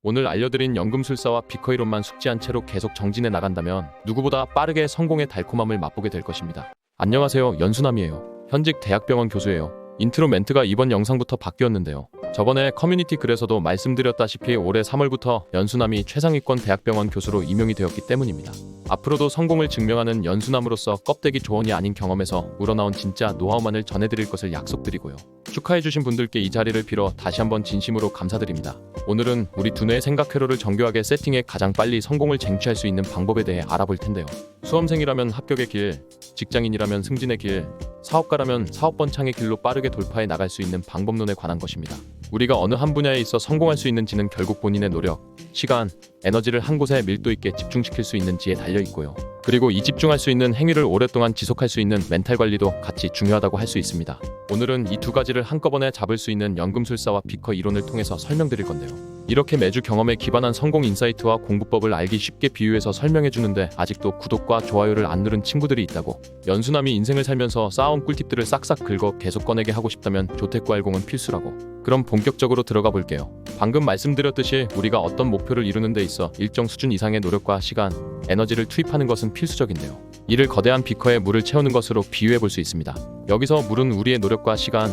오늘 알려드린 연금술사와 비커이론만 숙지한 채로 계속 정진해 나간다면 누구보다 빠르게 성공의 달콤함을 맛보게 될 것입니다. 안녕하세요, 연수남이에요. 현직 대학병원 교수예요. 인트로 멘트가 이번 영상부터 바뀌었는데요. 저번에 커뮤니티 글에서도 말씀드렸다시피 올해 3월부터 연수남이 최상위권 대학병원 교수로 임용이 되었기 때문입니다. 앞으로도 성공을 증명하는 연수남으로서 껍데기 조언이 아닌 경험에서 우러나온 진짜 노하우만을 전해드릴 것을 약속드리고요. 축하해주신 분들께 이 자리를 빌어 다시 한번 진심으로 감사드립니다. 오늘은 우리 두뇌의 생각 회로를 정교하게 세팅해 가장 빨리 성공을 쟁취할 수 있는 방법에 대해 알아볼 텐데요. 수험생이라면 합격의 길, 직장인이라면 승진의 길, 사업가라면 사업번창의 길로 빠르게 돌파해 나갈 수 있는 방법론에 관한 것입니다. 우리가 어느 한 분야에 있어 성공할 수 있는지는 결국 본인의 노력, 시간, 에너지를 한 곳에 밀도 있게 집중시킬 수 있는지에 달려 있고요. 그리고 이 집중할 수 있는 행위를 오랫동안 지속할 수 있는 멘탈 관리도 같이 중요하다고 할 수 있습니다. 오늘은 이 두 가지를 한꺼번에 잡을 수 있는 연금술사와 비커 이론을 통해서 설명드릴 건데요. 이렇게 매주 경험에 기반한 성공 인사이트와 공부법을 알기 쉽게 비유해서 설명해 주는데 아직도 구독과 좋아요를 안 누른 친구들이 있다고. 연수남이 인생을 살면서 쌓아온 꿀팁들을 싹싹 긁어 계속 꺼내게 하고 싶다면 조태구알공은 필수라고. 그럼 본격적으로 들어가 볼게요. 방금 말씀드렸듯이 우리가 어떤 목표를 이루는 데 있어 일정 수준 이상의 노력과 시간, 에너지를 투입하는 것은 필수적인데요. 이를 거대한 비커에 물을 채우는 것으로 비유해 볼 수 있습니다. 여기서 물은 우리의 노력과 시간,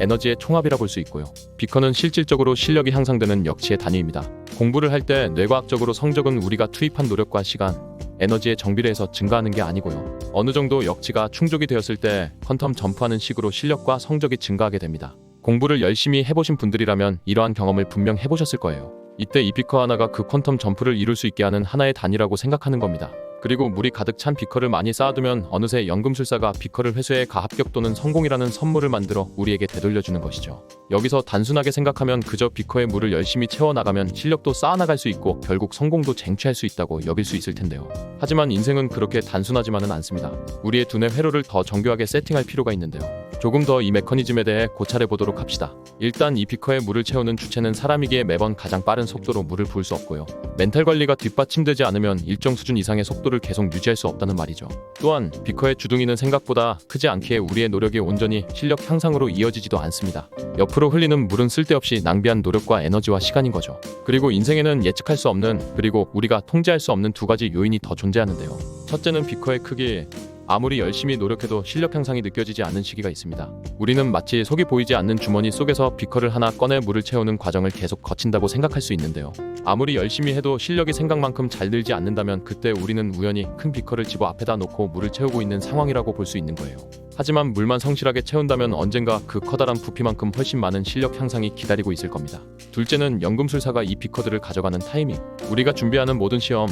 에너지의 총합이라 볼 수 있고요. 비커는 실질적으로 실력이 향상되는 역치의 단위입니다. 공부를 할 때 뇌과학적으로 성적은 우리가 투입한 노력과 시간, 에너지의 정비례해서 증가하는 게 아니고요. 어느 정도 역치가 충족이 되었을 때 퀀텀 점프하는 식으로 실력과 성적이 증가하게 됩니다. 공부를 열심히 해보신 분들이라면 이러한 경험을 분명 해보셨을 거예요. 이때 이 비커 하나가 그 퀀텀 점프를 이룰 수 있게 하는 하나의 단위라고 생각하는 겁니다. 그리고 물이 가득 찬 비커를 많이 쌓아두면 어느새 연금술사가 비커를 회수해 가합격 또는 성공이라는 선물을 만들어 우리에게 되돌려주는 것이죠. 여기서 단순하게 생각하면 그저 비커에 물을 열심히 채워나가면 실력도 쌓아나갈 수 있고 결국 성공도 쟁취할 수 있다고 여길 수 있을 텐데요. 하지만 인생은 그렇게 단순하지만은 않습니다. 우리의 두뇌 회로를 더 정교하게 세팅할 필요가 있는데요. 조금 더 이 메커니즘에 대해 고찰해 보도록 합시다. 일단 이 비커에 물을 채우는 주체는 사람이기에 매번 가장 빠른 속도로 물을 부을 수 없고요. 멘탈 관리가 뒷받침되지 않으면 일정 수준 이상의 속도를 계속 유지할 수 없다는 말이죠. 또한 비커의 주둥이는 생각보다 크지 않기에 우리의 노력이 온전히 실력 향상으로 이어지지도 않습니다. 옆으로 흘리는 물은 쓸데없이 낭비한 노력과 에너지와 시간인 거죠. 그리고 인생에는 예측할 수 없는, 그리고 우리가 통제할 수 없는 두 가지 요인이 더 존재하는데요. 첫째는 비커의 크기. 아무리 열심히 노력해도 실력 향상이 느껴지지 않는 시기가 있습니다. 우리는 마치 속이 보이지 않는 주머니 속에서 비커를 하나 꺼내 물을 채우는 과정을 계속 거친다고 생각할 수 있는데요. 아무리 열심히 해도 실력이 생각만큼 잘 늘지 않는다면 그때 우리는 우연히 큰 비커를 집어 앞에다 놓고 물을 채우고 있는 상황이라고 볼 수 있는 거예요. 하지만 물만 성실하게 채운다면 언젠가 그 커다란 부피만큼 훨씬 많은 실력 향상이 기다리고 있을 겁니다. 둘째는 연금술사가 이 비커들을 가져가는 타이밍. 우리가 준비하는 모든 시험,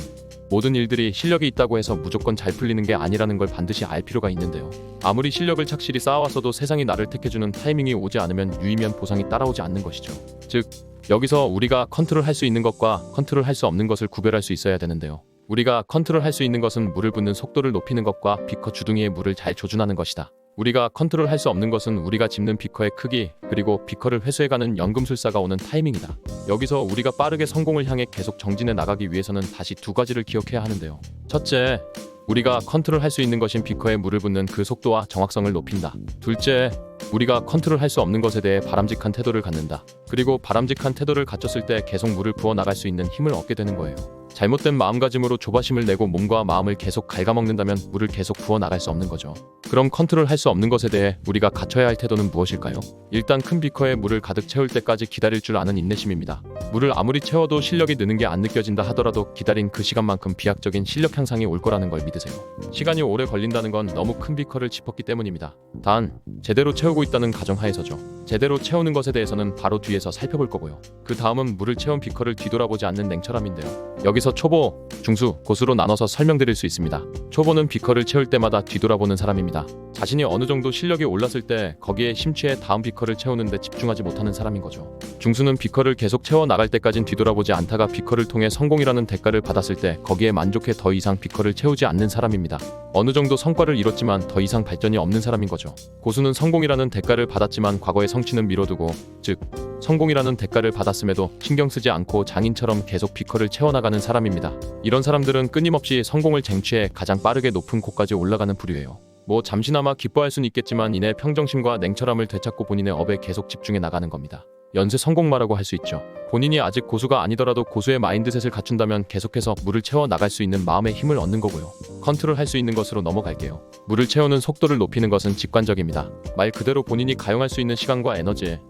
모든 일들이 실력이 있다고 해서 무조건 잘 풀리는 게 아니라는 걸 반드시 알 필요가 있는데요. 아무리 실력을 착실히 쌓아왔어도 세상이 나를 택해주는 타이밍이 오지 않으면 유의미한 보상이 따라오지 않는 것이죠. 즉, 여기서 우리가 컨트롤할 수 있는 것과 컨트롤할 수 없는 것을 구별할 수 있어야 되는데요. 우리가 컨트롤할 수 있는 것은 물을 붓는 속도를 높이는 것과 비커 주둥이에 물을 잘 조준하는 것이다. 우리가 컨트롤할 수 없는 것은 우리가 집는 비커의 크기, 그리고 비커를 회수해가는 연금술사가 오는 타이밍이다. 여기서 우리가 빠르게 성공을 향해 계속 정진해 나가기 위해서는 다시 두 가지를 기억해야 하는데요. 첫째, 우리가 컨트롤할 수 있는 것인 비커에 물을 붓는 그 속도와 정확성을 높인다. 둘째, 우리가 컨트롤할 수 없는 것에 대해 바람직한 태도를 갖는다. 그리고 바람직한 태도를 갖췄을 때 계속 물을 부어 나갈 수 있는 힘을 얻게 되는 거예요. 잘못된 마음가짐으로 조바심을 내고 몸과 마음을 계속 갉아먹는다면 물을 계속 부어 나갈 수 없는 거죠. 그럼 컨트롤할 수 없는 것에 대해 우리가 갖춰야 할 태도는 무엇일까요? 일단 큰 비커에 물을 가득 채울 때까지 기다릴 줄 아는 인내심입니다. 물을 아무리 채워도 실력이 느는 게 안 느껴진다 하더라도 기다린 그 시간만큼 비약적인 실력 향상이 올 거라는 걸 믿으세요. 시간이 오래 걸린다는 건 너무 큰 비커를 짚었기 때문입니다. 단, 제대로 채우고 있다는 가정하에서죠. 제대로 채우는 것에 대해서는 바로 뒤에서 살펴볼 거고요. 그 다음은 물을 채운 비커를 뒤돌아보지 않는 냉철함인데요. 여기서 초보, 중수, 고수로 나눠서 설명드릴 수 있습니다. 초보는 비커를 채울 때마다 뒤돌아보는 사람입니다. 자신이 어느 정도 실력이 올랐을 때 거기에 심취해 다음 비커를 채우는데 집중하지 못하는 사람인 거죠. 중수는 비커를 계속 채워 나갈 때까진 뒤돌아보지 않다가 비커를 통해 성공이라는 대가를 받았을 때 거기에 만족해 더 이상 비커를 채우지 않는 사람입니다. 어느 정도 성과를 이뤘지만 더 이상 발전이 없는 사람인 거죠. 고수는 성공이라는 대가를 받았지만 과거의 성취는 미뤄두고, 즉 성공이라는 대가를 받았음에도 신경 쓰지 않고 장인처럼 계속 비커를 채워나가는 사람입니다. 이런 사람들은 끊임없이 성공을 쟁취해 가장 빠르게 높은 곳까지 올라가는 부류예요. 뭐 잠시나마 기뻐할 수는 있겠지만 이내 평정심과 냉철함을 되찾고 본인의 업에 계속 집중해 나가는 겁니다. 연쇄 성공마라고 할 수 있죠. 본인이 아직 고수가 아니더라도 고수의 마인드셋을 갖춘다면 계속해서 물을 채워 나갈 수 있는 마음의 힘을 얻는 거고요. 컨트롤할 수 있는 것으로 넘어갈게요. 물을 채우는 속도를 높이는 것은 직관적입니다. 말 그대로 본인이 가용할 수 있는 시간과 에너지에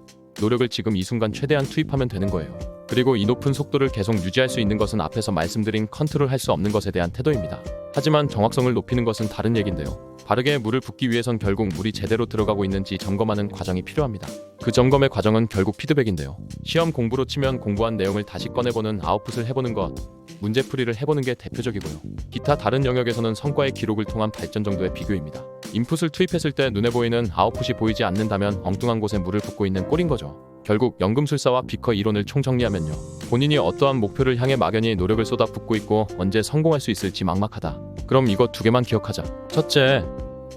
노력을 지금 이 순간 최대한 투입하면 되는 거예요. 그리고 이 높은 속도를 계속 유지할 수 있는 것은 앞에서 말씀드린 컨트롤할 수 없는 것에 대한 태도입니다. 하지만 정확성을 높이는 것은 다른 얘긴데요. 바르게 물을 붓기 위해선 결국 물이 제대로 들어가고 있는지 점검하는 과정이 필요합니다. 그 점검의 과정은 결국 피드백인데요. 시험 공부로 치면 공부한 내용을 다시 꺼내보는 아웃풋을 해보는 것, 문제풀이를 해보는 게 대표적이고요. 기타 다른 영역에서는 성과의 기록을 통한 발전 정도의 비교입니다. 인풋을 투입했을 때 눈에 보이는 아웃풋이 보이지 않는다면 엉뚱한 곳에 물을 붓고 있는 꼴인 거죠. 결국 연금술사와 비커 이론을 총정리하면요. 본인이 어떠한 목표를 향해 막연히 노력을 쏟아붓고 있고 언제 성공할 수 있을지 막막하다. 그럼 이거 두 개만 기억하자. 첫째,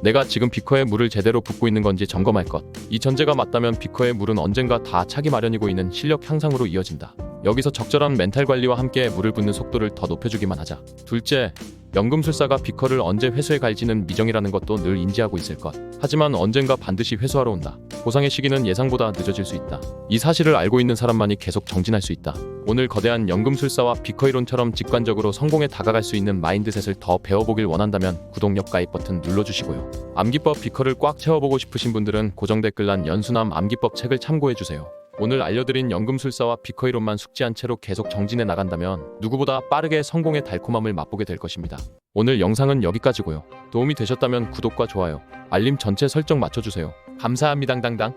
내가 지금 비커에 물을 제대로 붓고 있는 건지 점검할 것. 이 전제가 맞다면 비커의 물은 언젠가 다 차기 마련이고 있는 실력 향상으로 이어진다. 여기서 적절한 멘탈 관리와 함께 물을 붓는 속도를 더 높여주기만 하자. 둘째, 연금술사가 비커를 언제 회수해 갈지는 미정이라는 것도 늘 인지하고 있을 것. 하지만 언젠가 반드시 회수하러 온다. 보상의 시기는 예상보다 늦어질 수 있다. 이 사실을 알고 있는 사람만이 계속 정진할 수 있다. 오늘 거대한 연금술사와 비커 이론처럼 직관적으로 성공에 다가갈 수 있는 마인드셋을 더 배워보길 원한다면 구독력 가입 버튼 눌러주시고요. 암기법 비커를 꽉 채워보고 싶으신 분들은 고정 댓글란 연수남 암기법 책을 참고해주세요. 오늘 알려드린 연금술사와 비커 이론만 숙지한 채로 계속 정진해 나간다면 누구보다 빠르게 성공의 달콤함을 맛보게 될 것입니다. 오늘 영상은 여기까지고요. 도움이 되셨다면 구독과 좋아요, 알림 전체 설정 맞춰주세요. 감사합니다. 당당.